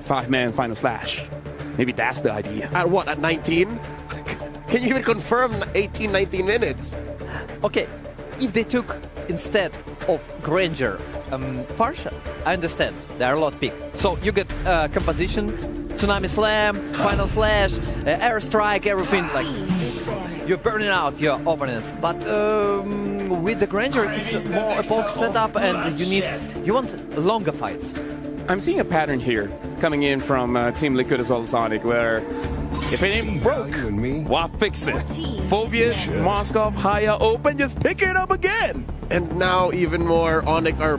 5-man final slash. Maybe that's the idea. At what, at 19? Can you even confirm 18, 19 minutes? Okay, if they took instead of Granger, Farsha, I understand, they are a lot big. So you get composition, Tsunami Slam, Final Slash, Airstrike, everything, like you're burning out your opponents. But with the Granger, it's more a bulk setup and you want longer fights. I'm seeing a pattern here coming in from Team Liquid as well as Onic, where if it ain't broke, why fix it? Phobius, Moskov, Haya open, just pick it up again. And now even more, Onic are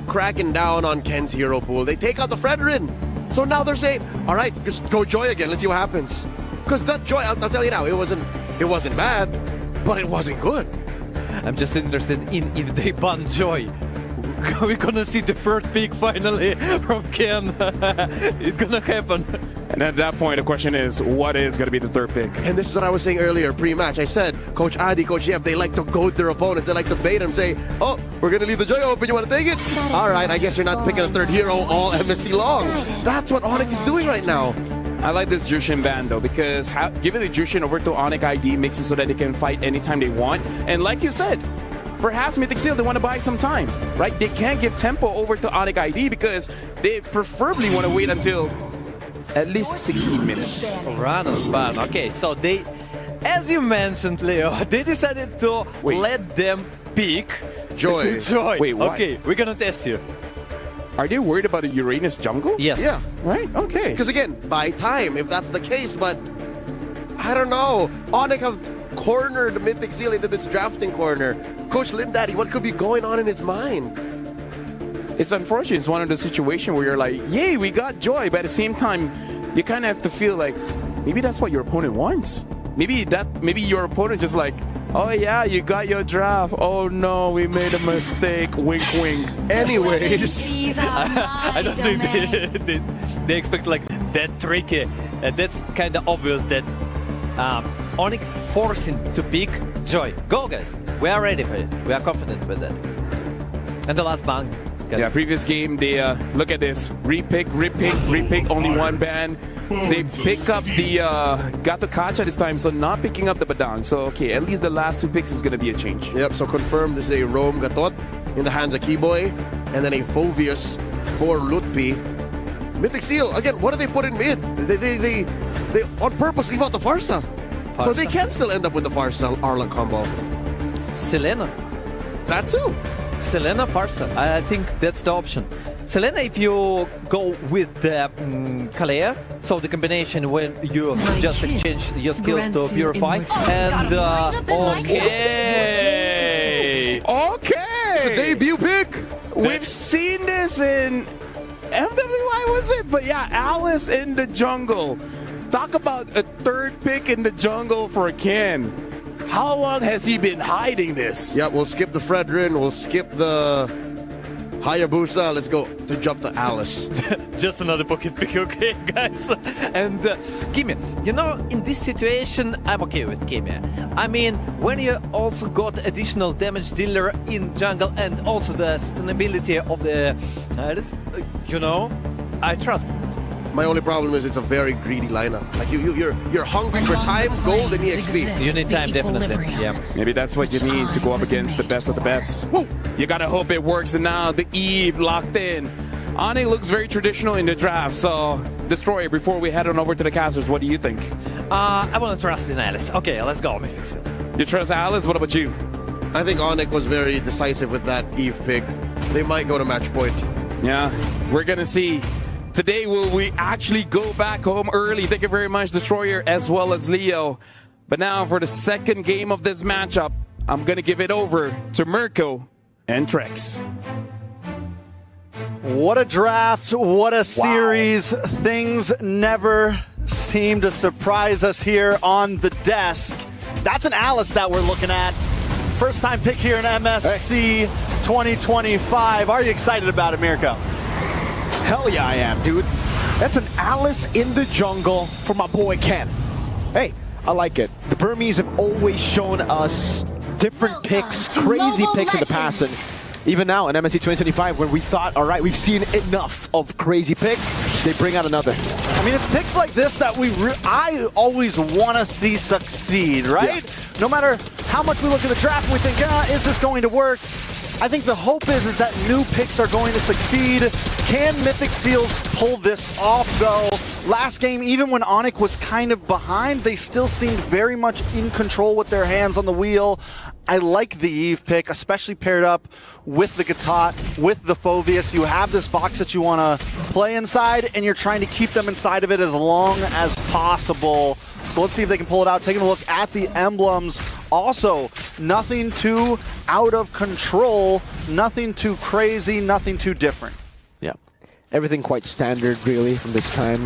cracking down on Ken's hero pool. They take out the Fredrin. So now they're saying, all right, just go Joy again. Let's see what happens. Because that Joy, I'll tell you now, it wasn't bad, but it wasn't good. I'm just interested in if they ban Joy. We're gonna see the third pick finally from Ken. It's gonna happen. And at that point, the question is, what is going to be the third pick? And this is what I was saying earlier, pre-match. I said, Coach Adi, Coach Yep, they like to goad their opponents. They like to bait them, say, oh, we're going to leave the Joy open. You want to take it? All right, I guess you're not picking a third hero all MSC long. That's what Onic is doing right now. I like this Jushin ban though, because giving the Jushin over to Onic ID makes it so that they can fight anytime they want. And like you said, perhaps Mythic Seal, they want to buy some time, right? They can't give tempo over to Onic ID because they preferably want to wait until at least 16 minutes. Ranos ban. Okay, so they, as you mentioned, Leo, they decided to let them pick Joy. Joy. Wait, what? Okay, we're gonna test you. Are they worried about a Uranus jungle? Yes. Yeah. Right, okay. Because again, buy time if that's the case, but I don't know. Onic have cornered Mythic Seal into this drafting corner. Coach Lindaddy, what could be going on in his mind? It's unfortunate. It's one of the situations where you're like, yay, we got Joy, but at the same time, you kind of have to feel like maybe that's what your opponent wants. Maybe your opponent just like, oh yeah, you got your draft. Oh no, we made a mistake. Wink, wink. Anyways, I don't think they expect like that tricky. That's kind of obvious that Onic forcing to pick Joy. Go guys, we are ready for it. We are confident with that. And the last bang. Yeah, previous game, they look at this. Repick, only one ban. They pick up the Gato Kacha this time, so not picking up the Badang. So, okay, at least the last two picks is going to be a change. Yep, so confirmed this is a Rome Gatot in the hands of Keyboy, and then a Phobius for Lutpi. Mythic Seal, again, what do they put in mid? They on purpose leave out the Farsa. So they can still end up with the Farsa Arla combo. Selena. That too. Selena Farsa. I think that's the option. Selena, if you go with the Kalea, so the combination when you just exchange your skills to purify, and okay, It's a debut pick. We've seen this in FWI, was it? But yeah, Alice in the jungle. Talk about a third pick in the jungle for Ken. How long has he been hiding this? Yeah, we'll skip the Fredrin, we'll skip the Hayabusa, let's go to jump to Alice. Just another pocket pick, okay, guys? And Kimi, you know, in this situation, I'm okay with Kimi. I mean, when you also got additional damage dealer in jungle and also the sustainability of the, you know, I trust him. My only problem is it's a very greedy lineup. Like you're hungry for time, gold, and EXP. You need time, definitely. Yeah. Maybe that's what you need to go up against the best of the best. Woo! You gotta hope it works. And now the Eve locked in. Onic looks very traditional in the draft. So, Destroyer, before we head on over to the casters, what do you think? I want to trust in Alice. Okay, let's go, Mythic. You trust Alice? What about you? I think Onic was very decisive with that Eve pick. They might go to match point. Yeah, we're gonna see. Today, will we actually go back home early? Thank you very much, Destroyer, as well as Leo. But now, for the second game of this matchup, I'm going to give it over to Mirko and Trex. What a draft, what a series. Wow. Things never seem to surprise us here on the desk. That's an Alice that we're looking at. First time pick here in MSC 2025. Are you excited about it, Mirko? Hell yeah, I am, dude. That's an Alice in the jungle for my boy Ken. Hey, I like it. The Burmese have always shown us different picks, crazy picks in the past, and even now in MSC 2025, when we thought, all right, we've seen enough of crazy picks, they bring out another. I mean, it's picks like this that I always want to see succeed, right? Yeah. No matter how much we look at the draft and we think, is this going to work? I think the hope is that new picks are going to succeed. Can Mythic Seals pull this off, though? Last game, even when Onic was kind of behind, they still seemed very much in control with their hands on the wheel. I like the Eve pick, especially paired up with the Gatot, with the Phoveus. You have this box that you want to play inside, and you're trying to keep them inside of it as long as possible. So let's see if they can pull it out. Taking a look at the emblems. Also, nothing too out of control, nothing too crazy, nothing too different. Yeah, everything quite standard, really, from this time.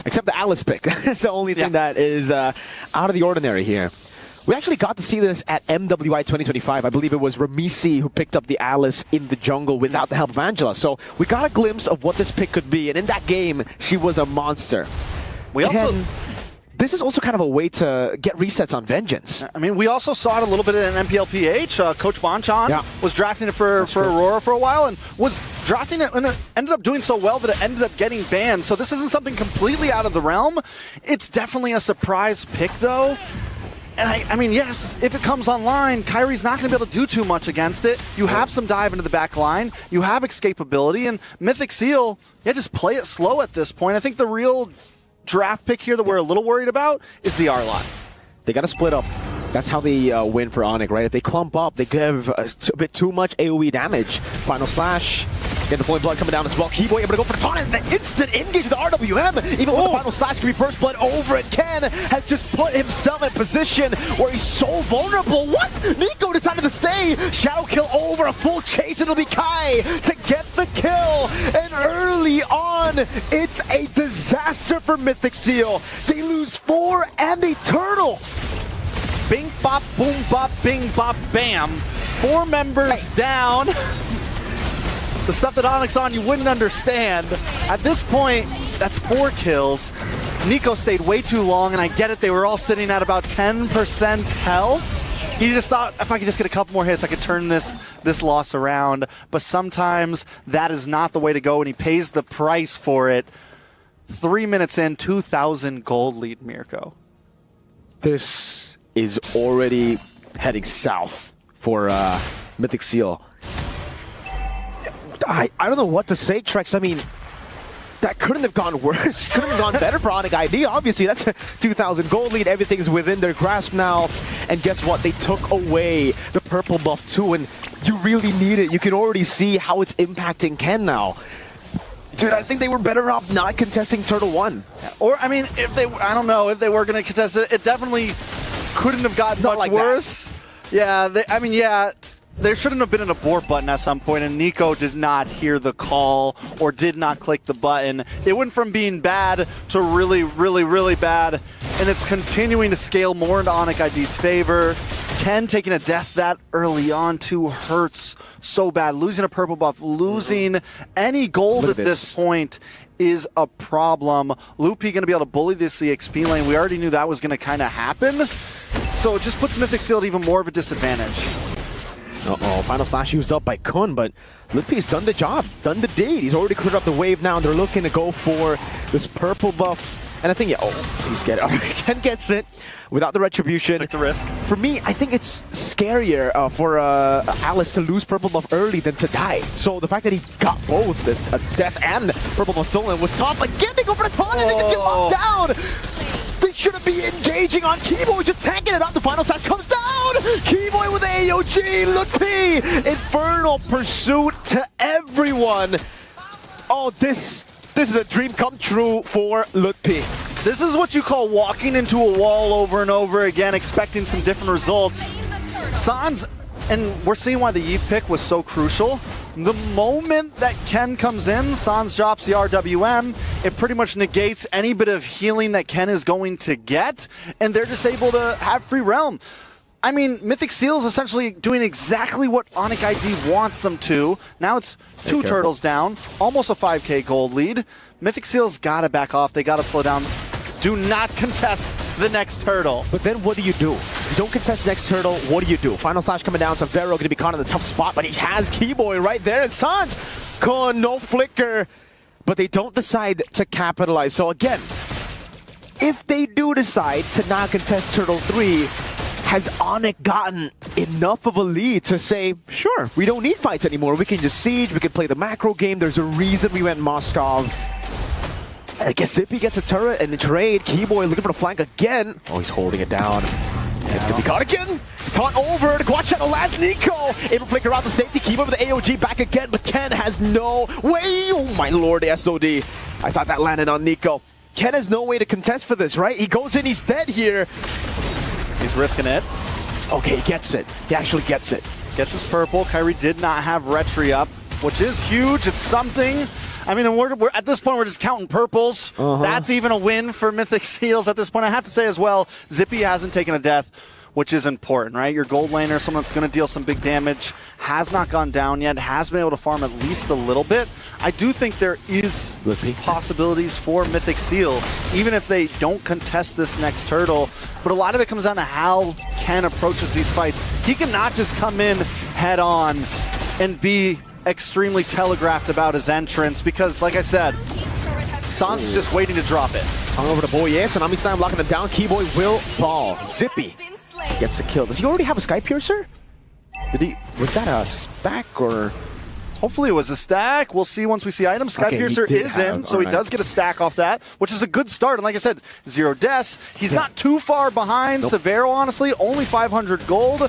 Except the Alice pick. That's the only thing that is out of the ordinary here. We actually got to see this at MWI 2025. I believe it was Ramisi who picked up the Alice in the jungle without the help of Angela. So we got a glimpse of what this pick could be. And in that game, she was a monster. This is also kind of a way to get resets on Vengeance. I mean, we also saw it a little bit in NPLPH. Coach Bonchan was drafting it for Aurora for a while and was drafting it and it ended up doing so well that it ended up getting banned. So this isn't something completely out of the realm. It's definitely a surprise pick, though. And I mean, yes, if it comes online, Kyrie's not going to be able to do too much against it. You have some dive into the back line. You have escapability. And Mythic Seal, just play it slow at this point. I think the real draft pick here that we're a little worried about is the R-Lot. They got to split up. That's how they win for Onic, right? If they clump up, they give a bit too much AoE damage. Final Slash. Get the Flowing Blood coming down as well. Keyboy able to go for the taunt and the instant engage with the RWM. Even with the Final Slash can be First Blood over it. Ken has just put himself in position where he's so vulnerable. What? Nico decided to stay. Shadow kill over a full chase. It'll be Kai to get the kill. And early on, it's a disaster for Mythic Seal. They lose 4 and a turtle. Bing, bop, boom, bop, bing, bop, bam. 4 members down. The stuff that Onic's on, you wouldn't understand. At this point, that's 4 kills. Nico stayed way too long, and I get it. They were all sitting at about 10% health. He just thought, if I could just get a couple more hits, I could turn this loss around. But sometimes that is not the way to go, and he pays the price for it. 3 minutes in, 2,000 gold lead, Mirko. This is already heading south for Mythic Seal. I don't know what to say, Trex. I mean, that couldn't have gone worse. Couldn't have gone better for Onic ID. Obviously, that's a 2,000 gold lead. Everything's within their grasp now. And guess what? They took away the purple buff too, and you really need it. You can already see how it's impacting Ken now. Dude, I think they were better off not contesting Turtle 1. Or, I mean, I don't know, if they were going to contest it, it definitely couldn't have gotten much worse. That. Yeah, there shouldn't have been an abort button at some point, and Nico did not hear the call or did not click the button. It went from being bad to really, really, really bad, and it's continuing to scale more into Onic ID's favor. Ken taking a death that early on too hurts so bad. Losing a purple buff, losing any gold at this point is a problem. Loopy going to be able to bully this EXP lane. We already knew that was going to kind of happen, so it just puts Mythic Seal at even more of a disadvantage. Uh-oh, Final Slash used up by Kun, but Loopy's done the job, done the deed. He's already cleared up the wave now, and they're looking to go for this purple buff. And I think, please get it. Ken gets it without the retribution. Take the risk. For me, I think it's scarier for Alice to lose purple buff early than to die. So the fact that he got both, the death and the purple buff stolen, was tough. Again, they go for the taunt and they just get locked down. They shouldn't be engaging on Keyboy, just tanking it up. The Final Slash comes down. Keyboy with the AOG. Look, Infernal Pursuit to everyone. Oh, this is a dream come true for Lutpi. This is what you call walking into a wall over and over again, expecting some different results. Sans, and we're seeing why the Eve pick was so crucial. The moment that Ken comes in, Sans drops the RWM, it pretty much negates any bit of healing that Ken is going to get, and they're just able to have free realm. I mean, Mythic Seal is essentially doing exactly what Onic ID wants them to. Now it's 2 turtles down, almost a 5k gold lead. Mythic Seal's got to back off. They got to slow down. Do not contest the next turtle. But then what do? You don't contest next turtle, what do? Final Slash coming down, Savero going to be caught in the tough spot, but he has Keyboy right there, and Sans, no flicker. but they don't decide to capitalize. So again, if they do decide to not contest Turtle 3, has Onic gotten enough of a lead to say, sure, we don't need fights anymore. We can just siege, we can play the macro game. There's a reason we went Moskov. I guess Zippy gets a turret and the trade. Keyboy looking for the flank again. Oh, he's holding it down. It could be caught again. It's taunt over. The quad shadow lands Nico. Able to flick around the safety. Keyboy with the AOG back again, but Ken has no way. Oh my lord, the SOD. I thought that landed on Nico. Ken has no way to contest for this, right? He goes in, he's dead here. He's risking it. Okay, he gets it. He actually gets it. Gets his purple. Kyrie did not have Retri up, which is huge. It's something. I mean, we're at this point, we're just counting purples. That's even a win for Mythic Seals at this point. I have to say as well, Zippy hasn't taken a death, which is important, right? Your gold laner, someone that's going to deal some big damage, has not gone down yet, has been able to farm at least a little bit. I do think there is possibilities for Mythic Seal, even if they don't contest this next turtle. But a lot of it comes down to how Ken approaches these fights. He cannot just come in head on and be extremely telegraphed about his entrance because, like I said, Sans is just waiting to drop it. Tongue over to Boye, Tsunami Slam locking him down. Keyboy will fall. Zippy gets a kill. Does he already have a Sky Piercer? Did he? Was that a stack or? Hopefully it was a stack. We'll see once we see items. Sky Piercer is in, so he does get a stack off that, which is a good start. And like I said, 0 deaths. He's not too far behind Severo, honestly. Only 500 gold.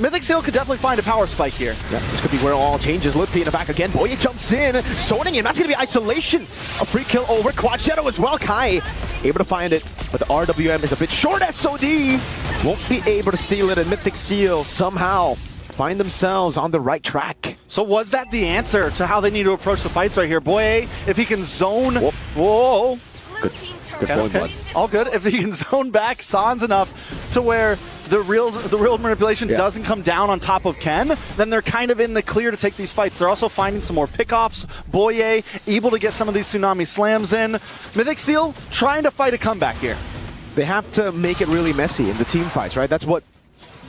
Mythic Seal could definitely find a power spike here. Yeah, this could be where it all changes. Lippy in the back again. Boye jumps in, zoning him. That's going to be isolation. A free kill over. Quad Shadow as well. Kai able to find it, but the RWM is a bit short. SOD won't be able to steal it, and Mythic Seal somehow find themselves on the right track. So was that the answer to how they need to approach the fights right here? Boye, if he can zone... Whoa. Good point, bud. All good. If he can zone back Sans enough to where the real manipulation doesn't come down on top of Ken, then they're kind of in the clear to take these fights. They're also finding some more pickoffs. Boye able to get some of these Tsunami Slams in. Mythic Seal trying to fight a comeback here. They have to make it really messy in the team fights, right? That's what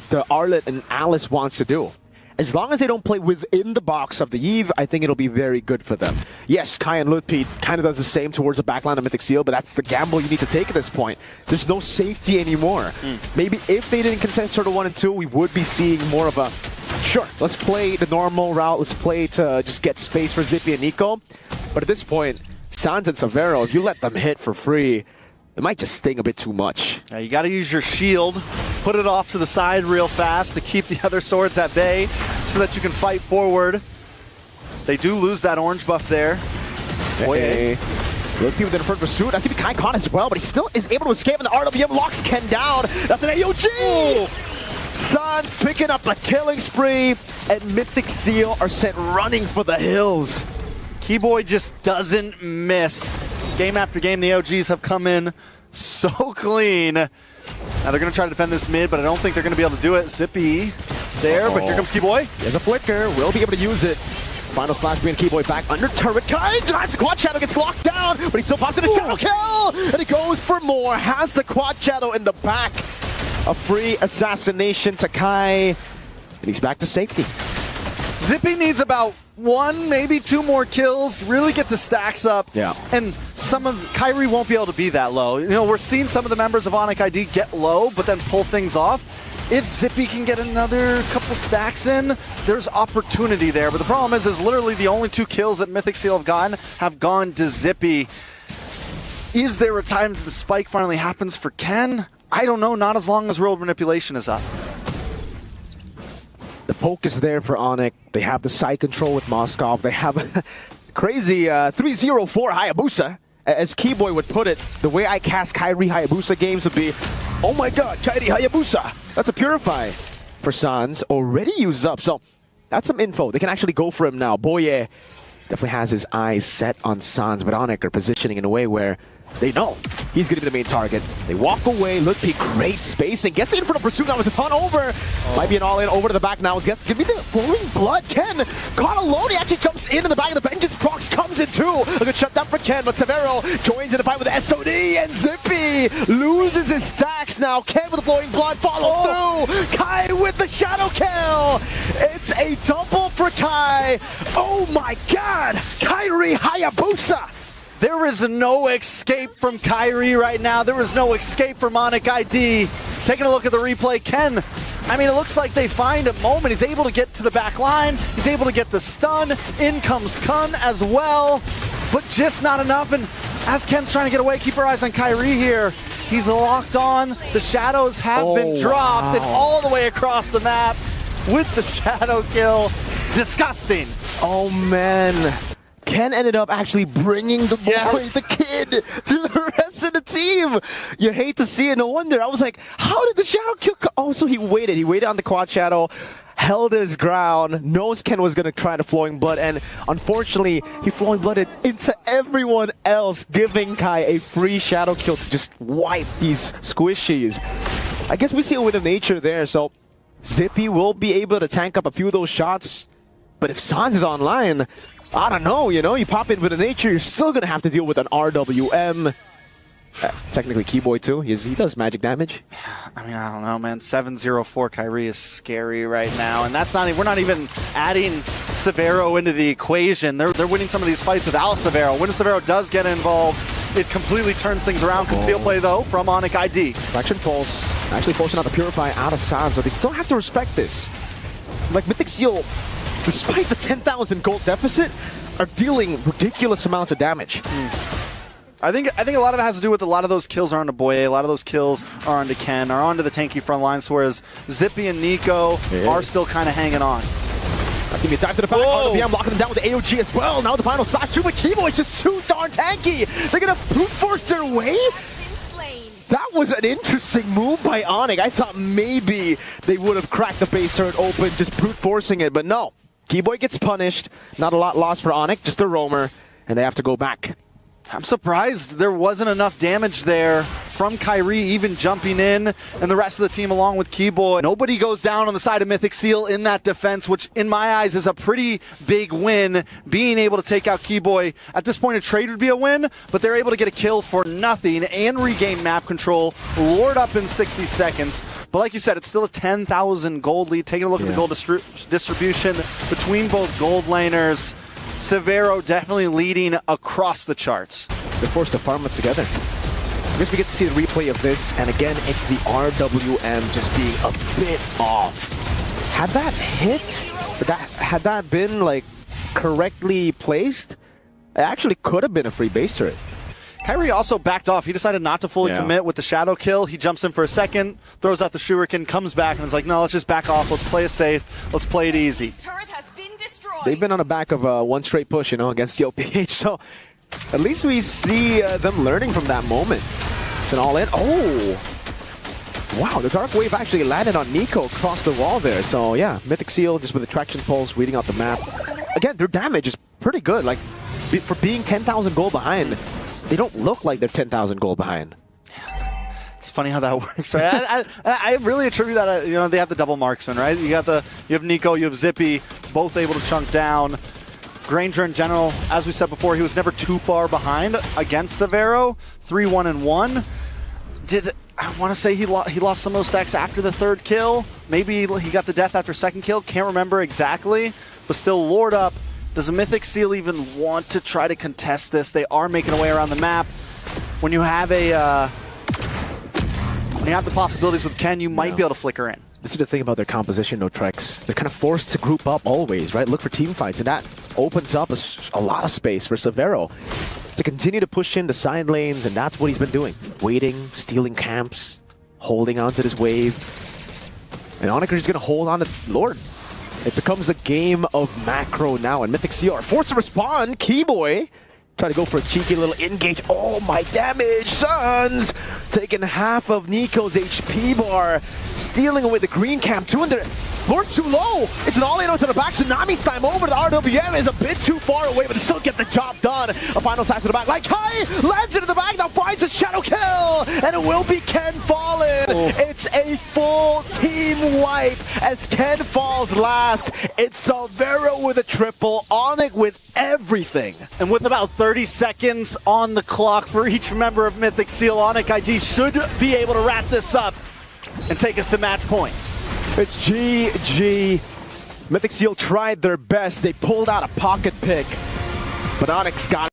the Arlet and Alice wants to do. As long as they don't play within the box of the Eve, I think it'll be very good for them. Yes, Kai and Lutpi kind of does the same towards the backline of Mythic Seal, but that's the gamble you need to take at this point. There's no safety anymore. Maybe if they didn't contest Turtle 1 and 2, we would be seeing more of a, sure, let's play the normal route, let's play to just get space for Zippy and Nico. But at this point, Sans and Severo, if you let them hit for free, it might just sting a bit too much. Yeah, you got to use your shield, put it off to the side real fast to keep the other swords at bay so that you can fight forward. They do lose that orange buff there. Hey. Look, people in front pursuit. I think Kai caught as well, but he still is able to escape, and the RWM locks Ken down. That's an AOG! Sans picking up a killing spree, and Mythic Seal are sent running for the hills. Keyboy just doesn't miss. Game after game, the OGs have come in so clean. Now they're going to try to defend this mid, but I don't think they're going to be able to do it. Zippy there, but here comes Keyboy. There's a flicker. Will be able to use it. Final slash being Keyboy back under turret. The quad shadow gets locked down, but he still pops in a shadow kill, and he goes for more. Has the quad shadow in the back. A free assassination to Kai, and he's back to safety. Zippy needs about 1, maybe 2 more kills, really get the stacks up. Yeah. And some of Kyrie won't be able to be that low. You know, we're seeing some of the members of Onic ID get low, but then pull things off. If Zippy can get another couple stacks in, there's opportunity there. But the problem is literally the only 2 kills that Mythic Seal have gone to Zippy. Is there a time that the spike finally happens for Ken? I don't know, not as long as World Manipulation is up. The poke is there for Onic. They have the side control with Moskov. They have a crazy 304 Hayabusa. As Keyboy would put it, the way I cast Kyrie Hayabusa games would be, oh my god, Kyrie Hayabusa! That's a Purify for Sans. Already used up, so that's some info. They can actually go for him now. Boye definitely has his eyes set on Sans, but Onic are positioning in a way where they know He's going to be the main target. They walk away. Ludwig, great spacing. Gets in for the pursuit now with the ton over. Might be an all-in over to the back now. Gets give me the flowing blood. Ken caught alone. He actually jumps in the back of the vengeance. Prox comes in too. A good shutdown for Ken, but Severo joins in the fight with the SOD, and Zippy loses his stacks now. Ken with the flowing blood follow through. Kai with the shadow kill. It's a double for Kai. Oh my god. Kairi Hayabusa. There is no escape from Kyrie right now. There is no escape from Onic ID. Taking a look at the replay, Ken, I mean, it looks like they find a moment. He's able to get to the back line. He's able to get the stun. In comes Kun as well, but just not enough. And as Ken's trying to get away, keep our eyes on Kyrie here. He's locked on. The shadows have been dropped and all the way across the map with the shadow kill. Disgusting. Oh man. Ken ended up actually bringing the boys, the kid, to the rest of the team. You hate to see it. No wonder. I was like, how did the shadow kill? Oh, so he waited. He waited on the quad shadow, held his ground, knows Ken was going to try the flowing blood, and unfortunately, he flowing blooded into everyone else, giving Kai a free shadow kill to just wipe these squishies. I guess we see a bit of nature there, so Zippy will be able to tank up a few of those shots, but if Sans is online, I don't know, you know, you pop in with a nature, you're still going to have to deal with an RWM. Technically Keyboy too, he does magic damage. I mean, I don't know, man. 7-0-4 Kyrie is scary right now, and that's not. We're not even adding Severo into the equation. They're winning some of these fights without Severo. When Severo does get involved, it completely turns things around. Conceal play though from Onic ID. Fraction Pulse, actually forcing out the Purify out of Sans, so they still have to respect this. Like Mythic Seal, despite the 10,000 gold deficit, are dealing ridiculous amounts of damage. I think a lot of it has to do with a lot of those kills are onto Boye, a lot of those kills are onto Ken, are onto the tanky front lines, whereas Zippy and Nico are still kind of hanging on. That's gonna be a dive to the back. RWM locking them down with the AOG as well. Now the final slash too, but Keyboy is just too darn tanky. They're gonna brute force their way. That was an interesting move by Onic. I thought maybe they would have cracked the base turret open, just brute forcing it, but no. Keyboy gets punished. Not a lot lost for Onic, just a roamer, and they have to go back. I'm surprised there wasn't enough damage there from Kyrie even jumping in and the rest of the team along with Keyboy. Nobody goes down on the side of Mythic Seal in that defense, which in my eyes is a pretty big win. Being able to take out Keyboy, at this point a trade would be a win, but they're able to get a kill for nothing and regain map control, lord up in 60 seconds. But like you said, it's still a 10,000 gold lead. Taking a look at the gold distribution between both gold laners. Severo definitely leading across the charts. They're forced to farm it together. I guess we get to see the replay of this, and again, it's the RWM just being a bit off. Had that hit, had that been like correctly placed, it actually could have been a free base turret. Kyrie also backed off. He decided not to fully commit with the shadow kill. He jumps in for a second, throws out the shuriken, comes back, and is like, no, let's just back off. Let's play it safe. Let's play it easy. They've been on the back of one straight push, you know, against the OPH, so at least we see them learning from that moment. It's an all-in. Oh! Wow, the Dark Wave actually landed on Nico across the wall there, so yeah, Mythic Seal just with the traction pulse, reading out the map. Again, their damage is pretty good. Like, for being 10,000 gold behind, they don't look like they're 10,000 gold behind. It's funny how that works, right? I really attribute that, you know, they have the double marksman, right? You have Nico, you have Zippy, both able to chunk down. Granger in general, as we said before, he was never too far behind against Severo. 3-1-1. I want to say he lost some of those stacks after the third kill. Maybe he got the death after second kill. Can't remember exactly, but still lord up. Does a Mythic Seal even want to try to contest this? They are making a way around the map. When you have the possibilities with Ken, you might be able to flicker in. This is the thing about their composition, no Trex. They're kind of forced to group up always, right? Look for team fights, and that opens up a lot of space for Severo to continue to push in the side lanes, and that's what he's been doing. Waiting, stealing camps, holding on to this wave. And Onic is going to hold on to Lord. It becomes a game of macro now, and Mythic Seal are forced to respond. Keyboy try to go for a cheeky little engage. Oh, my damage, Sons! taking half of Nico's HP bar, stealing away the green camp. 200. Lord's too low. It's an all-in onto the back. Tsunami's time over. The RWM is a bit too far away, but still get the job done. A final slice to the back. Like Kai lands into the back, now finds a shadow kill, and it will be Ken falling. It's a full team wipe as Ken falls last. It's Salvero with a triple, Onic with everything. And with about 30 seconds on the clock for each member of Mythic Seal, Onic ID should be able to wrap this up and take us to match point. It's GG. Mythic Seal tried their best. They pulled out a pocket pick, but Onyx got it.